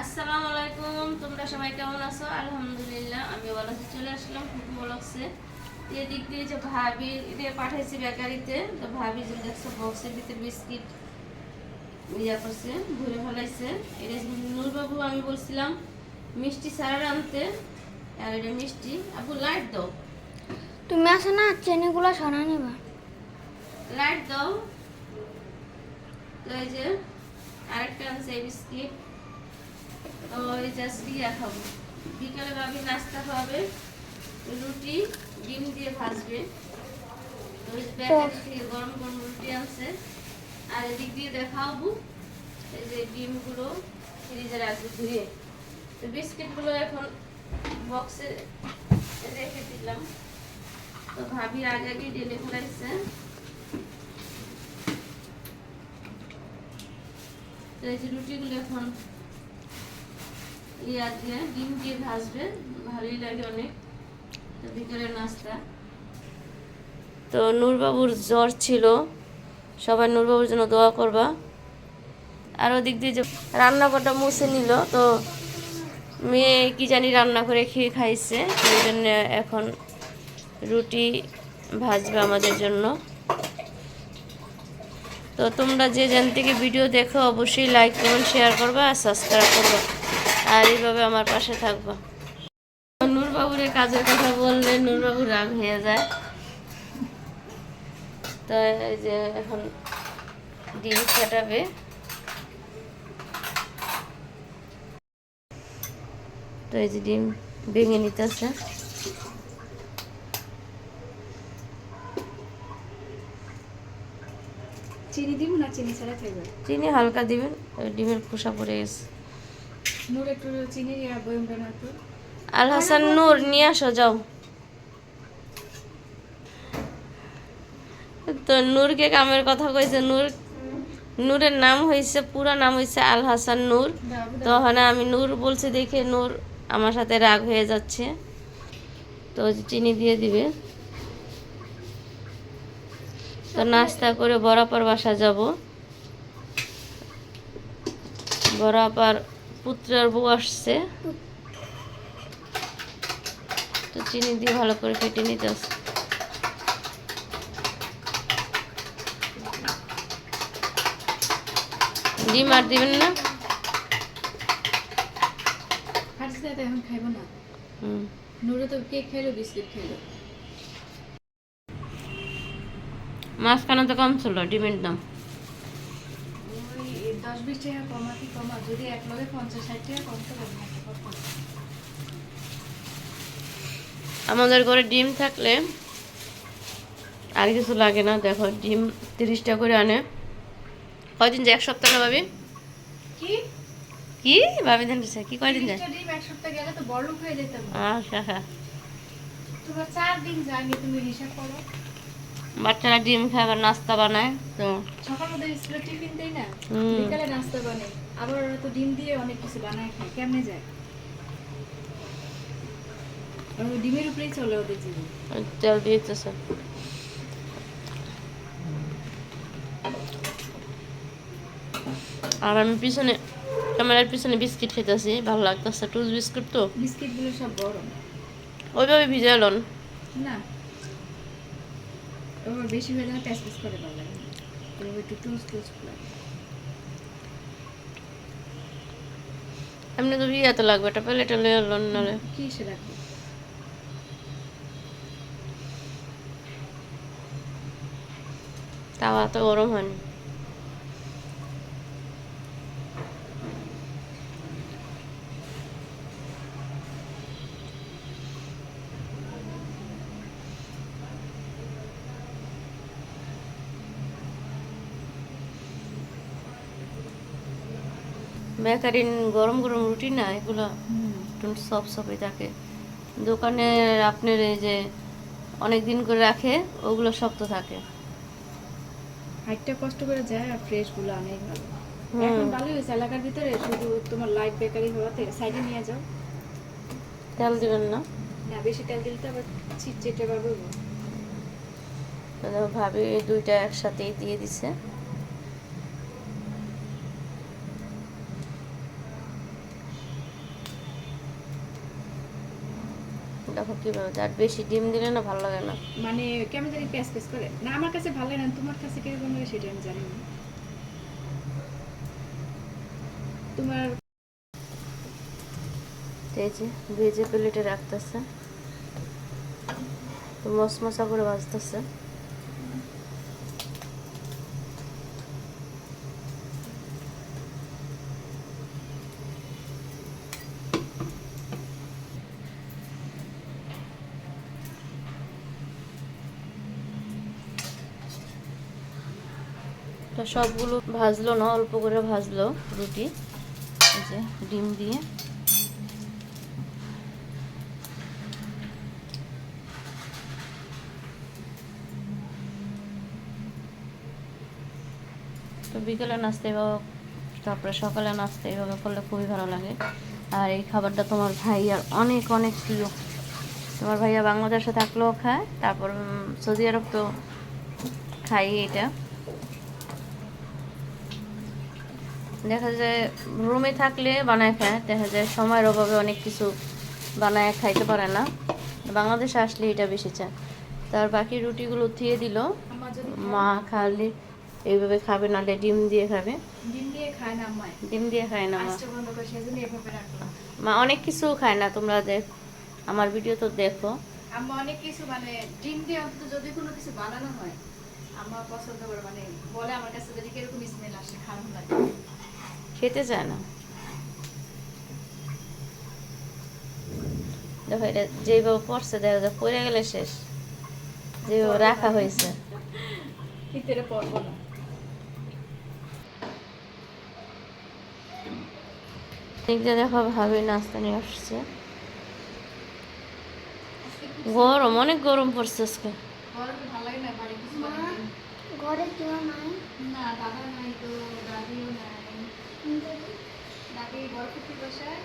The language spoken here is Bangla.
আসসালামু আলাইকুম, তোমরা সবাই কেমন আছো? আলহামদুলিল্লাহ আমি ভালো আছি। চলে আসলাম ফুটু ব্লগসে। এদিক দিয়ে যে ভাবি দিয়ে পাঠাইছি বেকারিতে, তো ভাবি যে দেখছো বক্সের ভিতরে বিস্কিট ইয়া করছে, ভরে ফেলাইছে। এটা নূরবাবু আমি বলছিলাম মিষ্টি ছাড়া আনতে, আর এটা মিষ্টি। আপু লাইট দাও, তুমি আসো না, চেনিগুলো সরা নিবা। লাইট দাও। তো এই যে আরেকটা আছে বিস্কিট। তো এই জাস্ট ইয়া খাবো, বিকালে ভাবি নাস্তা খাবে, রুটি ডিম দিয়ে ভাজবে। তো ওই যে বেকারি থেকে গরম গরম রুটি আছে। আর এদিক দিয়ে দেখাবো এই যে ডিমগুলো ফ্রিজে রাখবে ধুয়ে। তো বিস্কিটগুলো এখন বক্সে রেখে দিলাম। তো ভাবি আগে আগে ঢেলে ফেলাইছে। তো এই যে রুটিগুলো এখন ইয়া দিয়ে ডিম দিয়ে ভাজবে, ভালোই লাগে অনেক। তো বিকেলের নাস্তা। তো নূরবাবুর জ্বর ছিল, সবাই নূরবাবুর জন্য দোয়া করবা। আর ওদিক দিয়ে যে রান্নাঘরটা মুছে নিল, তো মেয়ে কি জানি রান্না করে খেয়ে খাইছে, ওই জন্য এখন রুটি ভাজবে আমাদের জন্য। তো তোমরা যে যেন থেকে ভিডিও দেখো অবশ্যই লাইক কমেন্ট শেয়ার করবা আর সাবস্ক্রাইব করবা, আর এইভাবে আমার পাশে থাকবা। নূরবাবুর কাজের কথা বললে নূরবাবু রাগ হয়ে যায়। তো এই যে এখন ডিম ফাটাবে। তো এই যে ডিম ভেঙে নিতেছে। চিনি দিব না চিনি ছাড়া খাইবে? চিনি হালকা দিবেন, ডিমের খোসা পড়ে গেছে। নূর একটু চিনি বয়ম বানা তো। আল হাসান নূর নিয়ে আসো যাও। তো নূরকে কামের কথা কইছে। নূরের নাম হয়েছে, পুরা নাম হয়েছে আল হাসান নূর। তখন আমি নূর বলছি দেখে নূর আমার সাথে রাগ হয়ে যাচ্ছে। তো চিনি দিয়ে দিবে। তো নাস্তা করে বরাবর বাসা যাব। বরাবর পুত্রের বউ আসছে, তো চিনি দিয়ে ভালো করে ফেটে নিতে আসছে। ডিম আর দিবেন না? হারসে তো এখন খাইবো না। নূরে তো কেক খাইলো, বিস্কিট খাইলো। মাঝখানে তো কম ছিল ডিমের দাম। ওই 10-20 টাকা কমা, যদি এক লগে 50-60 টাকা কমতে পারে। আমাদের ঘরে ডিম থাকলে আর কিছু লাগে না। দেখো ডিম 30টা করে আনে। কয়দিন যায়? এক সপ্তাহ না ভাবি? কি কি ভাবি জানতেছে কি কয়দিন যায়? 30টা ডিম এক সপ্তাহ গেলে তো বড় হয়ে যেতাম। আচ্ছা, তোমার 4 দিন যায়নি, তুমি হিসাব করো। বাচ্চারা ডিম খায়, আবার নাস্তা বানায়। তো সকালে ওদের স্কুলে টিফিন দেই না, বিকালে নাস্তা বানাই, আবার ওরা তো ডিম দিয়ে অনেক কিছু বানায় খায়। কেমনে যায়? আর ওই ডিমের উপরেই চলে ওদের জীবন। তেল দিতেছে। আর আমি পিছনে ক্যামেরার পিছনে বিস্কিট খেতেছি, ভালো লাগতেছে। টুস বিস্কুট তো বিস্কিটগুলো সব গরম। ওইভাবে ভিজালন না, ওর বেশি হয়ে গেলে প্যাস প্যাস করে ভালো লাগে না, ওর একটু টুস টুস লাগে। এমনি তো ভিজাতে লাগবে, এটা প্লেটে লয়ে এলন নালে কি সে রাখবে? তাওয়া তো গরম হয়নি। বেকারির গরম গরম রুটি না এগুলো একটু সফট সফটই থাকে। দোকানে আপনার এই যে অনেক দিন করে রাখে ওগুলো শক্ত থাকে। হাইটটা কষ্ট করে যায় আর ফ্রেশ গুলো অনেক ভালো। এখন ভালোই হয়েছে এলাকার ভিতরে, শুধু তোমার লাইট বেকারি হওয়াতে সাইডে নিয়ে যাও। তেল দিবেন না? না, বেশি তেল দিলে তো আবার চিটচিটে পারবো। ভাবি দুইটা একসাথেই দিয়ে দিছে। দেখো কীভাবে, আর বেশি ডিম দিলে না ভালো লাগে না। মানে কেমন জানি প্যাস প্যাস করে, না আমার কাছে ভালো লাগে না, তোমার কাছে কিরকম লাগে সেটা আমি জানি না। তোমার এই যে ভেজে প্লেটে রাখতেছে, তো মশমশা করে ভাজতেছে। তো সবগুলো ভাজলো না, অল্প করে ভাজলো রুটি, এই যে ডিম দিয়ে। তো বিকেলে নাস্তা এভাবে, তারপরে সকালে নাস্তা এভাবে করলে খুবই ভালো লাগে। আর এই খাবারটা তোমার ভাইয়ার অনেক অনেক প্রিয়। তোমার ভাইয়া বাংলাদেশে থাকলেও খায়, তারপর সৌদি আরব তো খাই এটা। দেখা যায় রুমে থাকলে বানায় খায়, দেখা যায় সময়ের অভাবে অনেক কিছু বানায় খাইতে পারে না, বাংলাদেশে আসলে এটা বেশি চায়। তার বাকি রুটিগুলো থিয়ে দিল, আমার যদি মা খালি এইভাবে খাবে, নাহলে ডিম দিয়ে খাবে। ডিম দিয়ে খায় না আম্মা, ডিম দিয়ে খায় না মা। আঁচটা বন্ধ করে সেজন্য এভাবে রাখলাম। মা অনেক কিছু খায় না, তোমরা আমার ভিডিও তো দেখো। আম্মা অনেক কিছু মানে ডিম দিয়ে অন্তত যদি কোনো কিছু বানানো হয় আম্মা পছন্দ করে, মানে বলে আমার কাছে যদি কিরকম স্মেল আসে খারাপ লাগে। খেতে চায় না। দেখো এটা যেভাবে পড়ছে, দেখা যায় পড়ে গেলে শেষ, যেভাবে রাখা হয়েছে। ভিতরে পড়বো না। দেখতে দেখো ভাবে নাস্তা নিয়ে আসছে। গরম, অনেক গরম পড়ছে আজকে। গরমে ভালো লাগে না বাড়ি কিছু বানাতে। ঘরে কেউ নাই। না দাদা নাই তো, দাদিও নাই। দাদি বরফি বসায়